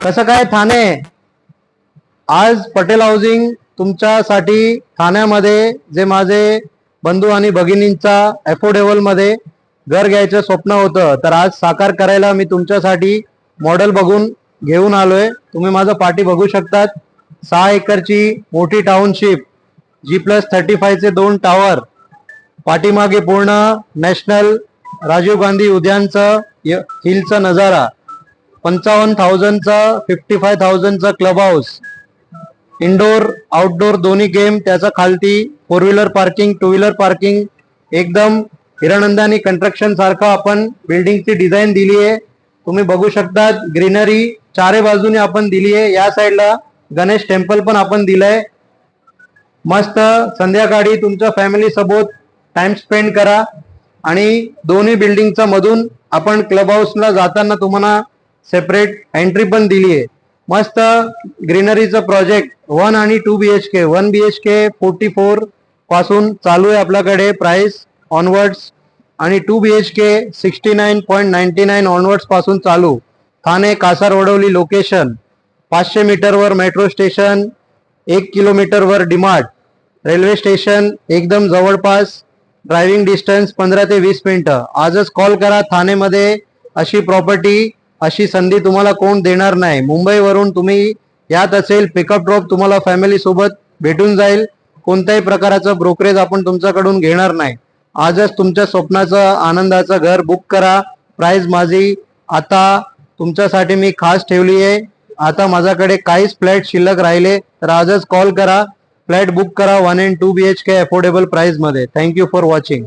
कसं काय ठाणे? आज पटेल हाऊसिंग तुमच्यासाठी ठाण्यामध्ये जे माझे बंधू आणि भगिनींचा अफोर्डेबल मध्ये घर घ्यायचं स्वप्न होतं, तर आज साकार करायला मी तुमच्यासाठी मॉडेल बघून घेऊन आलोय. तुम्ही माझं पाठी बघू शकतात. 6 एकरची मोठी टाउनशिप, G+35 चे 2 टावर, पाठीमागे पूर्ण नॅशनल राजीव गांधी उद्यानचं हिलचा नजारा, 55,000चा 55,000चा क्लब हाऊस, इनडोर आउटडोर दोन्ही गेम, त्याचा खालती 4 व्हीलर पार्किंग, 2 व्हीलर पार्किंग. एकदम हिरानंदानी कंस्ट्रक्शन सारखं आपण बिल्डिंगची डिझाईन दिली आहे. तुम्ही बघू शकता ग्रीनरी चारे बाजूने आपण दिली आहे. या साईडला गणेश टेम्पल पण आपण दिलंय. मस्त संध्याकाळी तुमच्या फॅमिली सोबत टाइम स्पेंड करा. आणि दोन्ही बिल्डिंगच्या मधून आपण क्लब हाऊसला जाताना तुम्हाला सेपरेट एंट्री पण दिली आहे. मस्त ग्रीनरीचं प्रोजेक्ट 1 आणि 2 BHK. 1 BHK 44 पासून चालू आहे आपल्याकडे प्राइस ऑनवर्ड्स, आणि 2 BHK 69.99 ऑनवर्ड्स पासून चालू. ठाणे कासारवडवली लोकेशन, 500 मीटरवर मेट्रो स्टेशन, 1 किलोमीटरवर डीमार्ट, रेल्वे स्टेशन एकदम जवळपास. ड्रायव्हिंग डिस्टन्स 15 ते 20 मिनिटं. आजच कॉल करा. ठाणेमध्ये अशी प्रॉपर्टी, अशी संधी तुम्हाला कोण देणार नाही. मुंबईवरून तुम्ही यात असेल, पिकअप ड्रॉप तुम्हाला फॅमिली सोबत भेटून जाईल. कोणत्याही प्रकारचं ब्रोकरेज आपण तुमच्याकडून घेणार नाही. आजच तुमच्या स्वप्नाचं आनंदाचं घर बुक करा. प्राइस माझी आता तुमच्यासाठी मी खास ठेवली आहे. आता माझ्याकडे काहीच फ्लॅट शिल्लक राहिले, तर आजच कॉल करा, फ्लॅट बुक करा. 1 and 2 BHK अफोर्डेबल प्राइस मध्ये. Thank you for watching.